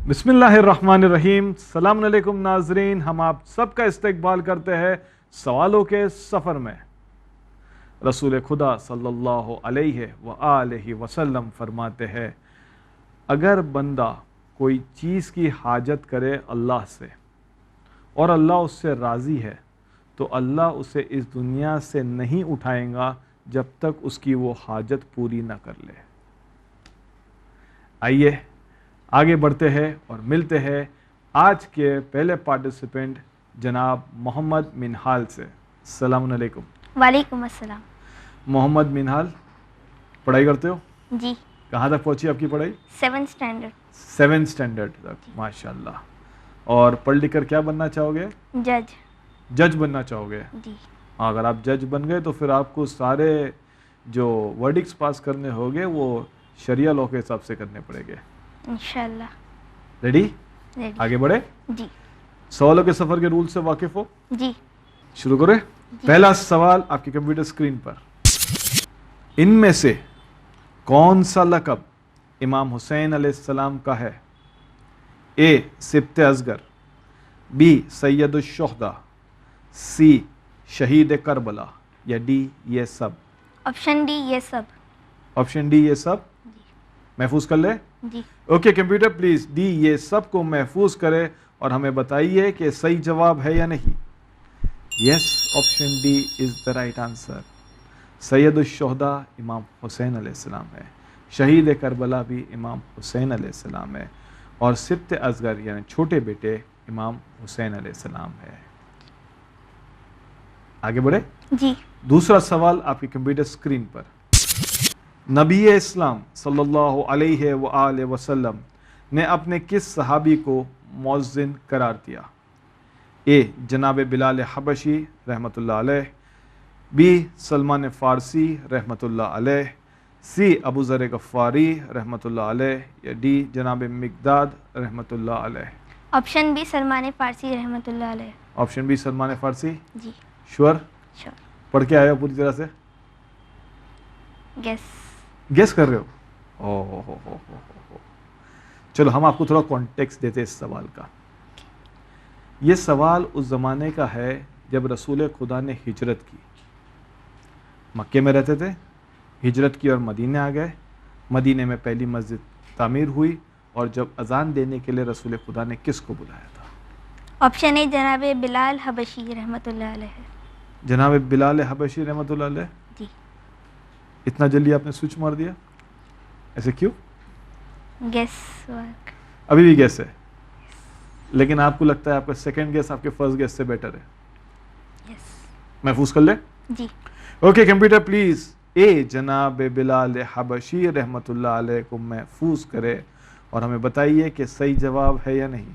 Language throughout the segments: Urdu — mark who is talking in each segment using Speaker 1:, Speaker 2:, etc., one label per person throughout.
Speaker 1: بسم اللہ الرحمن الرحیم. السلام علیکم ناظرین, ہم آپ سب کا استقبال کرتے ہیں سوالوں کے سفر میں. رسول خدا صلی اللہ علیہ وآلہ وسلم فرماتے ہیں, اگر بندہ کوئی چیز کی حاجت کرے اللہ سے اور اللہ اس سے راضی ہے تو اللہ اسے اس دنیا سے نہیں اٹھائیں گا جب تک اس کی وہ حاجت پوری نہ کر لے. آئیے آگے بڑھتے ہیں اور ملتے ہیں آج کے پہلے پارٹیسپینٹ جناب محمد منہال سے. السلام علیکم.
Speaker 2: وعلیکم السلام.
Speaker 1: محمد منہال, پڑھائی کرتے ہو؟
Speaker 2: جی.
Speaker 1: کہاں تک پہنچی آپ کی پڑھائی؟
Speaker 2: 7th standard.
Speaker 1: 7th اسٹینڈرڈ تک, ماشاء اللہ. اور پڑھ لکھ کر کیا بننا چاہو گے؟
Speaker 2: جج.
Speaker 1: جج بننا چاہو گے؟
Speaker 2: جی.
Speaker 1: اگر آپ جج بن گئے تو پھر آپ کو سارے جو ورڈکٹس پاس کرنے ہوگے وہ شریعہ لاء کے حساب سے کرنے پڑیں گے
Speaker 2: انشاءاللہ.
Speaker 1: ریڈی؟
Speaker 2: ریڈی.
Speaker 1: آگے بڑھے.
Speaker 2: جی.
Speaker 1: سوالوں کے سفر کے رول سے واقف ہو؟
Speaker 2: جی.
Speaker 1: شروع کریں. پہلا سوال آپ کی کمپیوٹر اسکرین پر, ان میں سے کون سا لقب امام حسین علیہ السلام کا ہے؟ اے سبط اصغر, بی سید الشہداء, سی شہید کربلا, یا ڈی یہ سب؟
Speaker 2: آپشن ڈی یہ سب.
Speaker 1: آپشن ڈی یہ سب. محفوظ کر لے.
Speaker 2: جی.
Speaker 1: اوکے کمپیوٹر پلیز ڈی یہ سب کو محفوظ کرے اور ہمیں بتائیے کہ صحیح جواب ہے یا نہیں. Yes, option D is the right answer. سید الشہداء امام حسین علیہ السلام ہے, شہید کربلا بھی امام حسین علیہ السلام ہے, اور سبط اصغر یعنی چھوٹے بیٹے امام حسین علیہ السلام ہے. آگے بڑھے.
Speaker 2: جی.
Speaker 1: دوسرا سوال آپ کی کمپیوٹر اسکرین پر, نبی اسلام صلی اللہ علیہ وآلہ وسلم نے اپنے کس صحابی کو مؤذن قرار دیا؟ اے جناب بلال حبشی رحمۃ اللہ علیہ, بی سلمان فارسی رحمۃ اللہ علیہ, سی ابو ذر غفاری رحمۃ اللہ علیہ, یا ڈی جناب مقداد رحمۃ اللہ علیہ؟
Speaker 2: آپشن بی سلمان فارسی رحمۃ اللہ علیہ.
Speaker 1: آپشن بی سلمان فارسی.
Speaker 2: جی.
Speaker 1: شور؟
Speaker 2: شور.
Speaker 1: پڑھ کے آئے ہو پوری طرح سے؟ گیس کر رہے ہو؟ چلو ہم آپ کو تھوڑا کانٹیکسٹ دیتے اس سوال کا. یہ سوال اس زمانے کا ہے جب رسول خدا نے ہجرت کی. مکے میں رہتے تھے, ہجرت کی اور مدینے آ گئے. مدینے میں پہلی مسجد تعمیر ہوئی, اور جب اذان دینے کے لیے رسول خدا نے کس کو بلایا تھا؟
Speaker 2: آپشن اے جناب بلال حبشی رحمۃ اللہ علیہ.
Speaker 1: جناب بلال حبشی رحمۃ اللہ علیہ.
Speaker 2: جی.
Speaker 1: اتنا جلدی آپ نے سوئچ مار دیا, ایسے کیوں؟
Speaker 2: Guess work.
Speaker 1: ابھی بھی گیس ہے, لیکن آپ کو لگتا ہے آپ کا سیکنڈ گیس آپ کے فرسٹ گیس سے بیٹر ہے.
Speaker 2: یس.
Speaker 1: محفوظ کر لیں.
Speaker 2: جی.
Speaker 1: اوکے کمپیوٹر پلیز اے جناب بلال حبشی رحمۃ اللہ علیہ کو محفوظ کرے اور ہمیں بتائیے کہ صحیح جواب ہے یا نہیں.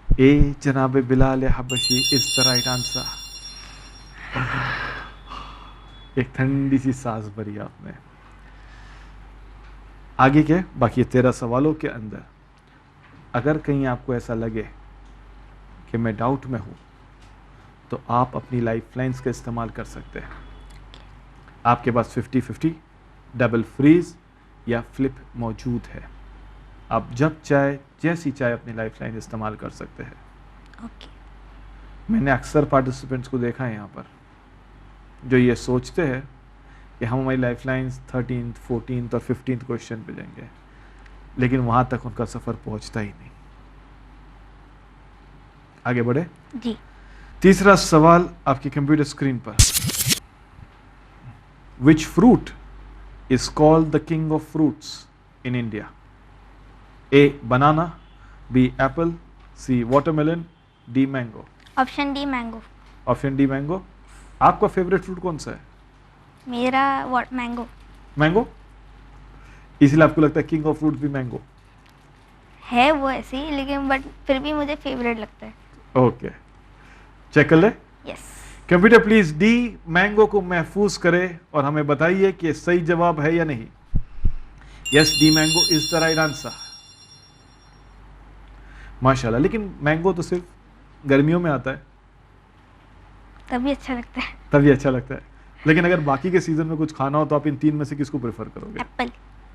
Speaker 1: اے جناب بلال حبشی از دا رائٹ آنسر. ایک ٹھنڈی سی سانس بھری آپ نے. آگے کے باقی 13 سوالوں کے اندر اگر کہیں آپ کو ایسا لگے کہ میں ڈاؤٹ میں ہوں تو آپ اپنی لائف لائنز کا استعمال کر سکتے ہیں. آپ کے پاس 50-50 ڈبل فریز یا فلپ موجود ہے. آپ جب چاہے جیسی چاہے اپنی لائف لائن استعمال کر سکتے ہیں.
Speaker 2: اوکے.
Speaker 1: میں نے اکثر پارٹیسپینٹس کو دیکھا ہے یہاں پر جو یہ سوچتے ہیں کہ ہم ہماری لائف لائنز 13th 14th اور 15th کوشچن پہ جائیں گے, لیکن وہاں تک ان کا سفر پہنچتا ہی نہیں. آگے بڑھے.
Speaker 2: جی.
Speaker 1: تیسرا سوال آپ کی کمپیوٹر اسکرین پر, which fruit is called the king of fruits in India? A banana, B apple, C watermelon, D mango.
Speaker 2: Option D mango.
Speaker 1: Option D mango. آپ کا فیوریٹ فروٹ کون سا ہے؟
Speaker 2: میرا مینگو.
Speaker 1: مینگو. اسی لیے آپ کو لگتا ہے کنگ آف فروٹ بھی مینگو
Speaker 2: ہے؟ وہ ایسے ہی, لیکن بٹ پھر بھی مجھے فیوریٹ لگتا ہے.
Speaker 1: اوکے, چیک کر لے.
Speaker 2: یس.
Speaker 1: کمپیوٹر پلیز ڈی مینگو کو محفوظ کرے اور ہمیں بتائیے کہ صحیح جواب ہے یا نہیں. Yes, D mango is the right answer. ماشاءاللہ. لیکن مینگو تو صرف گرمیوں میں آتا ہے,
Speaker 2: تبھی اچھا لگتا ہے.
Speaker 1: تبھی اچھا لگتا ہے. لیکن اگر باقی کے سیزن میں کچھ کھانا ہو تو آپ ان 3 میں سے کس کو پریفر کرو گے؟
Speaker 2: ایپل.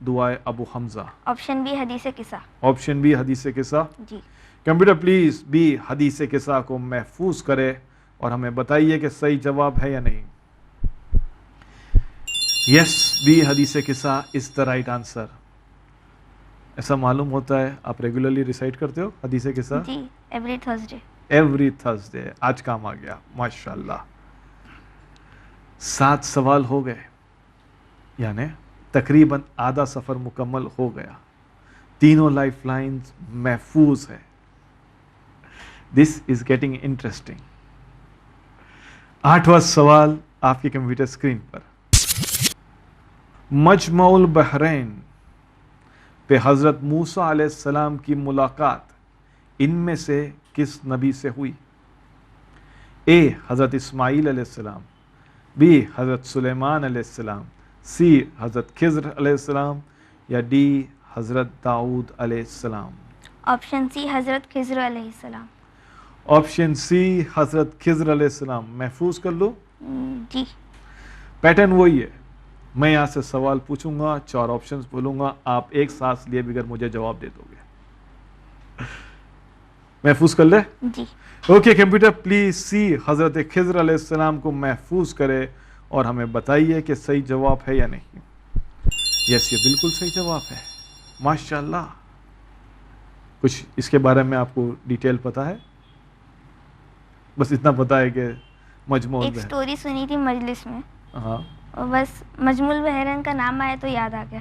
Speaker 1: دعائے ابو حمزہ؟
Speaker 2: آپشن بی حدیث قصہ.
Speaker 1: آپشن بی حدیث قصہ.
Speaker 2: جی.
Speaker 1: کمپیوٹر پلیز بی حدیث قصہ کو محفوظ کرے اور ہمیں بتائیے کہ صحیح جواب ہے یا نہیں. یس، بی حدیث قصہ از دا رائٹ آنسر. ایسا معلوم ہوتا ہے آپ ریگولرلی ریسائٹ کرتے ہو حدیث قصہ؟
Speaker 2: جی، ایوری تھرسڈے.
Speaker 1: Every Thursday. آج کام آ گیا ماشاءاللہ. 7 سوال ہو گئے، یعنی تقریباً آدھا سفر مکمل ہو گیا. تینوں لائف لائنز محفوظ ہے. دس از گیٹنگ انٹرسٹنگ. 8واں سوال آپ کی کمپیوٹر اسکرین پر. مجمع البحرین پہ حضرت موسیٰ علیہ السلام کی ملاقات ان میں سے کس نبی سے ہوئی؟ اے حضرت اسماعیل علیہ السلام، بی حضرت سلیمان علیہ السلام، سی حضرت خضر علیہ السلام، یا ڈی حضرت داؤد علیہ السلام؟
Speaker 2: آپشن سی حضرت خضر علیہ السلام.
Speaker 1: آپشن سی حضرت خضر علیہ السلام. محفوظ کر لو.
Speaker 2: جی.
Speaker 1: پیٹرن وہی ہے، میں یہاں سے سوال پوچھوں گا، 4 آپشنز بولوں گا، آپ ایک سانس لیے بغیر مجھے جواب دے دو گے. محفوظ کر لے؟
Speaker 2: جی.
Speaker 1: اوکے کمپیوٹر پلیز سی حضرت خضر علیہ السلام کو محفوظ کرے اور ہمیں بتائیے کہ صحیح جواب ہے یا نہیں. یس، یہ بالکل صحیح جواب ہے ماشاءاللہ. کچھ اس کے بارے میں آپ کو ڈیٹیل پتا ہے؟ بس اتنا پتا ہے کہ مجموع
Speaker 2: ایک سٹوری سنی تھی مجلس میں،
Speaker 1: ہاں،
Speaker 2: بس مجمع البحرین کا نام آیا تو یاد آ گیا.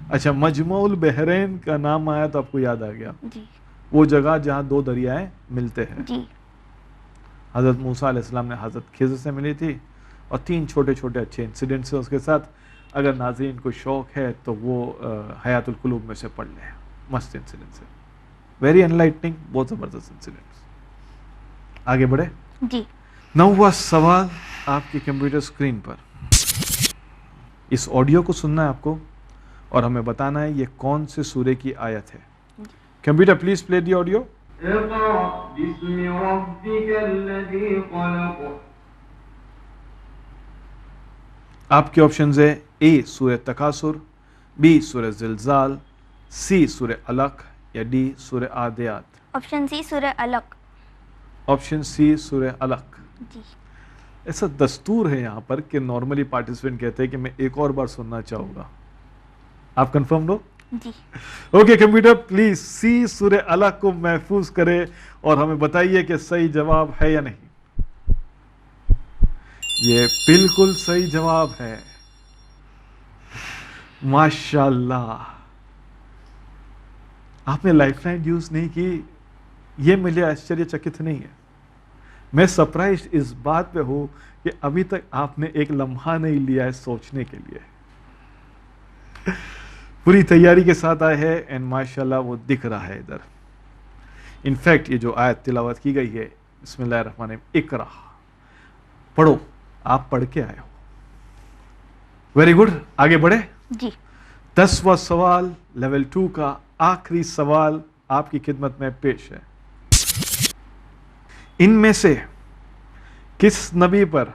Speaker 1: اچھا، مجمع البحرین کا نام آیا تو آپ کو یاد آ گیا.
Speaker 2: جی.
Speaker 1: وہ جگہ جہاں 2 دریائے ملتے ہیں.
Speaker 2: جی.
Speaker 1: حضرت موسیٰ علیہ السلام نے حضرت خضر سے ملی تھی، اور 3 چھوٹے چھوٹے اچھے انسیڈنٹس ہیں اس کے ساتھ. اگر ناظرین کو شوق ہے تو وہ حیات القلوب میں سے پڑھ لیں. مست انسیڈنٹس ہے، ویری انلائٹنگ، بہت زبردست انسیڈنٹس. آگے بڑھے.
Speaker 2: جی.
Speaker 1: 9واں سوال آپ کی کمپیوٹر اسکرین پر. اس آڈیو کو سننا ہے آپ کو اور ہمیں بتانا ہے یہ کون سے سورے کی آیت ہے. Computer please play the audio.
Speaker 3: اقرأ باسم ربك الذي خلق.
Speaker 1: آپ کے آپشنز ہے اے سورہ تکاثر، بی سورہ زلزال، سی سورہ علق، یا ڈی سورہ عادیات؟
Speaker 2: آپشن سی سورہ علق.
Speaker 1: آپشن سی سورہ علق.
Speaker 2: جی.
Speaker 1: ایسا دستور ہے یہاں پر کہ نارملی پارٹیسپینٹ کہتے ہیں کہ میں ایک اور بار سننا چاہوں گا. آپ کنفرم ہو؟
Speaker 2: جی.
Speaker 1: اوکے کمپیوٹر پلیز سی سورہ علق کو محفوظ کرے اور ہمیں بتائیے کہ صحیح جواب ہے یا نہیں. یہ بالکل صحیح جواب ہے ماشاءاللہ. آپ نے لائف لائن یوز نہیں کی، یہ مجھے آشچریہ چکت نہیں ہے. میں سرپرائز اس بات پہ ہوں کہ ابھی تک آپ نے ایک لمحہ نہیں لیا ہے سوچنے کے لیے. پوری تیاری کے ساتھ آئے ہیں اینڈ ماشاءاللہ وہ دکھ رہا ہے ادھر. انفیکٹ یہ جو آیت تلاوت کی گئی ہے، بسم اللہ الرحمن الرحیم، اقرا، پڑھو. آپ پڑھ کے آئے ہو، ویری گڈ. آگے بڑھے.
Speaker 2: جی.
Speaker 1: 10واں سوال لیول 2 کا آخری سوال آپ کی خدمت میں پیش ہے. ان میں سے کس نبی پر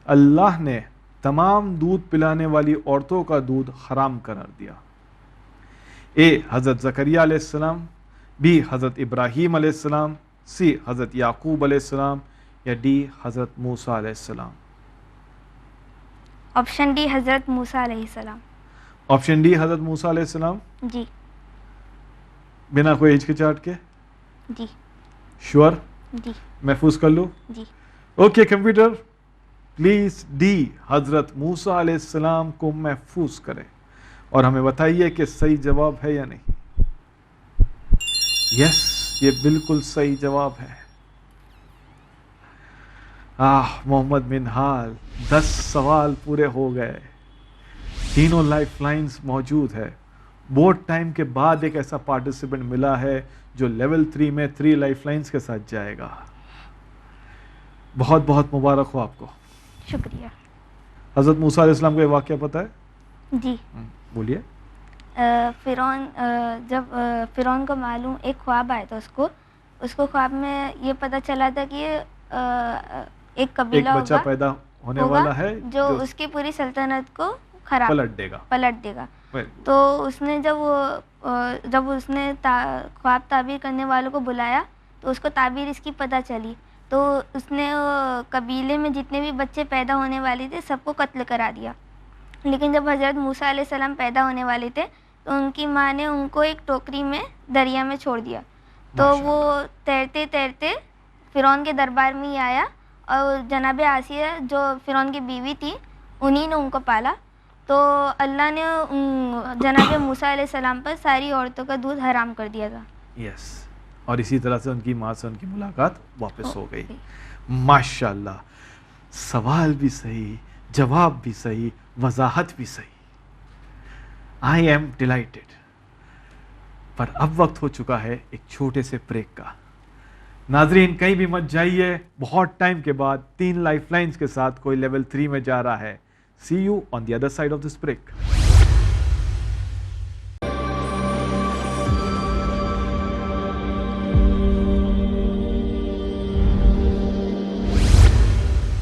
Speaker 1: اللہ نے تمام دودھ پلانے والی عورتوں کا دودھ حرام قرار دیا؟ اے حضرت زکریا علیہ السلام، بی حضرت ابراہیم علیہ السلام، سی حضرت یعقوب علیہ السلام، یا ڈی حضرت موسیٰ علیہ السلام؟
Speaker 2: آپشن ڈی حضرت موسیٰ علیہ السلام.
Speaker 1: آپشن ڈی حضرت موسیٰ علیہ السلام.
Speaker 2: جی.
Speaker 1: بنا کوئی ہچکچاہٹ کے؟
Speaker 2: جی.
Speaker 1: شور؟
Speaker 2: جی.
Speaker 1: محفوظ کر لو.
Speaker 2: جی.
Speaker 1: اوکے کمپیوٹر پلیز ڈی حضرت موسیٰ علیہ السلام کو محفوظ کرے اور ہمیں بتائیے کہ صحیح جواب ہے یا نہیں. یس، یہ بالکل صحیح جواب ہے. محمد منہال، 10 سوال پورے ہو گئے. تینوں لائف لائنز موجود ہے. بورڈ ٹائم کے بعد ایک ایسا پارٹیسپینٹ ملا ہے جو لیول 3 میں 3 لائف لائنز کے ساتھ جائے گا. بہت بہت مبارک ہو آپ کو.
Speaker 2: شکریہ.
Speaker 1: حضرت موسیٰ علیہ السلام کو یہ واقعہ پتہ ہے؟
Speaker 2: جی.
Speaker 1: بولیے.
Speaker 2: فرعون، جب فرعون کو معلوم ایک خواب آیا تھا، اس کو خواب میں یہ پتہ چلا تھا کہ ایک قبیلہ
Speaker 1: ایک بچہ پیدا ہونے والا ہے
Speaker 2: جو اس کی پوری سلطنت کو خراب
Speaker 1: پلٹ دے گا.
Speaker 2: پلٹ دے گا.
Speaker 1: Very good.
Speaker 2: تو اس نے جب اس نے خواب تعبیر کرنے والوں کو بلایا تو اس کو تعبیر اس کی پتہ چلی. تو اس نے قبیلے میں جتنے بھی بچے پیدا ہونے والے تھے سب کو قتل کرا دیا. لیکن جب حضرت موسیٰ علیہ السلام پیدا ہونے والے تھے تو ان کی ماں نے ان کو ایک ٹوکری میں دریا میں چھوڑ دیا. تو وہ تیرتے تیرتے فرعون کے دربار میں ہی آیا اور جناب آسیہ جو فرعون کی بیوی تھی انہی نے ان کو پالا. تو اللہ نے جناب موسیٰ علیہ السلام پر ساری عورتوں کا دودھ حرام کر دیا تھا.
Speaker 1: یس. اور اسی طرح سے ان کی ماں سے ان کی ملاقات واپس ہو گئی. ماشاءاللہ. سوال بھی صحیح, جواب بھی صحیح, وضاحت بھی صحیح. I am delighted. پر اب وقت ہو چکا ہے ایک چھوٹے سے بریک کا. ناظرین کہیں بھی مت جائیے, بہت ٹائم کے بعد 3 لائف لائنز کے ساتھ کوئی لیول 3 میں جا رہا ہے. See you on the other side of this break.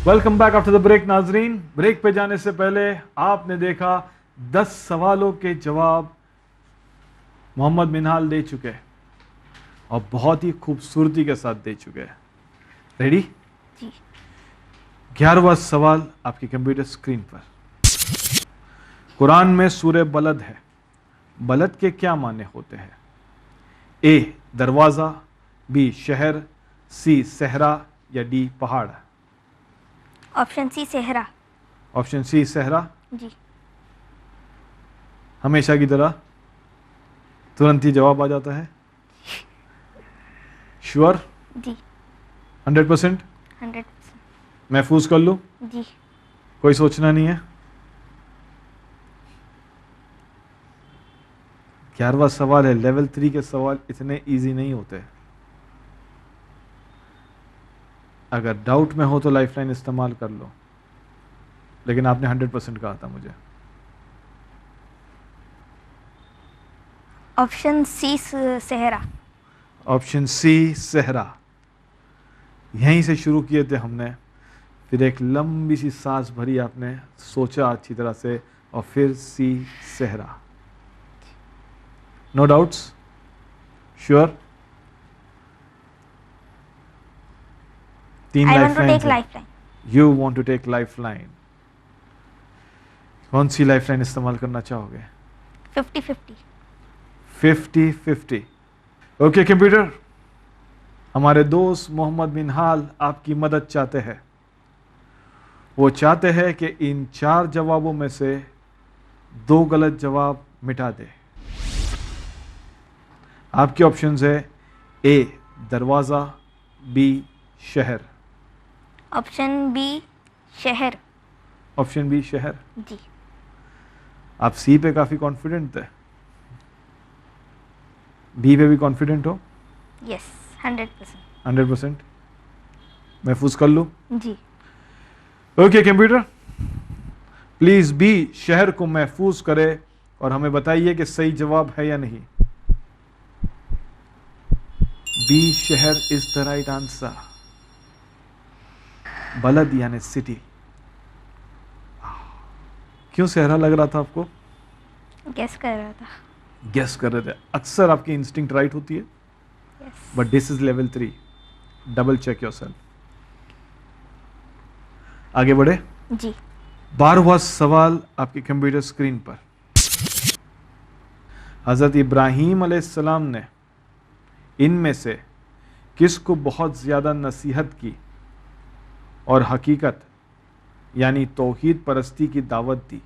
Speaker 1: Welcome back after the break. ناظرین بریک پہ جانے سے پہلے آپ نے دیکھا 10 سوالوں کے جواب محمد منہال دے چکے اور بہت ہی خوبصورتی کے ساتھ دے چکے. ریڈی؟
Speaker 2: جی.
Speaker 1: 11واں سوال آپ کی کمپیوٹر اسکرین پر. قرآن میں سورہ بلد ہے, بلد کے کیا معنی ہوتے ہیں؟ اے دروازہ, بی شہر, سی صحرا یا ڈی پہاڑ؟
Speaker 2: آپشن سی صحرا.
Speaker 1: آپشن سی صحرا.
Speaker 2: جی.
Speaker 1: ہمیشہ کی طرح ترنت ہی جواب آ جاتا ہے. شیور؟
Speaker 2: جی.
Speaker 1: 100%؟
Speaker 2: 100%.
Speaker 1: محفوظ کر لوں؟
Speaker 2: جی.
Speaker 1: کوئی سوچنا نہیں ہے. 11واں سوال ہے. لیول 3 کے سوال اتنے ایزی نہیں ہوتے. اگر ڈاؤٹ میں ہو تو لائف لائن استعمال کر لو, لیکن آپ نے 100% کہا تھا مجھے.
Speaker 2: آپشن سی صحرا.
Speaker 1: آپشن سی صحرا. یہیں سے شروع کیے تھے ہم نے, پھر ایک لمبی سی سانس بھری, آپ نے سوچا اچھی طرح سے, اور پھر سی صحرا. No doubts? Sure? 3 life line. You want to take life line. کون سی لائف لائن استعمال کرنا چاہو گے؟
Speaker 2: 50-50.
Speaker 1: 50-50. اوکے کمپیوٹر, ہمارے دوست محمد منہال آپ کی مدد چاہتے ہیں. وہ چاہتے ہیں کہ ان 4 جوابوں میں سے 2 غلط جواب مٹا دے. آپ کے آپشنز ہے اے دروازہ, بی شہر.
Speaker 2: آپشن بی شہر.
Speaker 1: آپشن بی شہر.
Speaker 2: جی.
Speaker 1: آپ سی پہ کافی کانفیڈنٹ تھے, بی پہ بھی کانفیڈنٹ ہو؟
Speaker 2: یس. 100%.
Speaker 1: 100%. محفوظ کر لوں؟
Speaker 2: جی.
Speaker 1: اوکے کمپیوٹر, پلیز بی شہر کو محفوظ کرے اور ہمیں بتائیے کہ صحیح جواب ہے یا نہیں. بی شہر از دا رائٹ آنسر. بلد یعنی سٹی. کیوں صحرا لگ رہا تھا آپ کو؟
Speaker 2: گیس کر رہا تھا.
Speaker 1: گیس کر رہے تھے. اکثر آپ کی انسٹنکٹ رائٹ ہوتی ہے, but this is level 3. Double check your self. آگے بڑھے.
Speaker 2: جی.
Speaker 1: 12واں سوال آپ کی کمپیوٹر اسکرین پر. حضرت ابراہیم علیہ السلام نے ان میں سے کس کو بہت زیادہ نصیحت کی اور حقیقت یعنی توحید پرستی کی دعوت دی,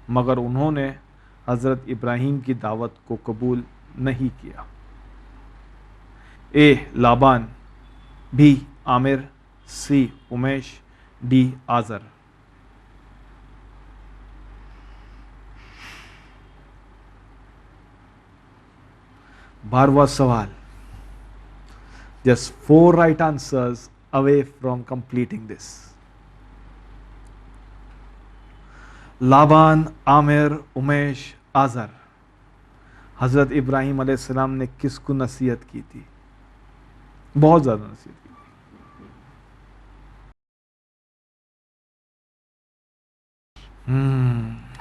Speaker 1: مگر انہوں نے حضرت ابراہیم کی دعوت کو قبول نہیں کیا؟ A Laban, B Aamir, C Amish, D Azar. بارہواں سوال. Just 4 right answers away from completing this. لابان, عامر, امیش, آزر. حضرت ابراہیم علیہ السلام نے کس کو نصیحت کی تھی؟ بہت زیادہ نصیحت کی تھی.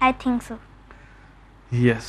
Speaker 2: I think so.
Speaker 1: Yes,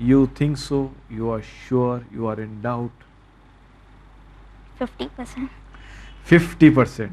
Speaker 1: You think so? You are sure? You are in doubt?
Speaker 2: 50%.
Speaker 1: 50%.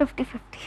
Speaker 2: 50-50.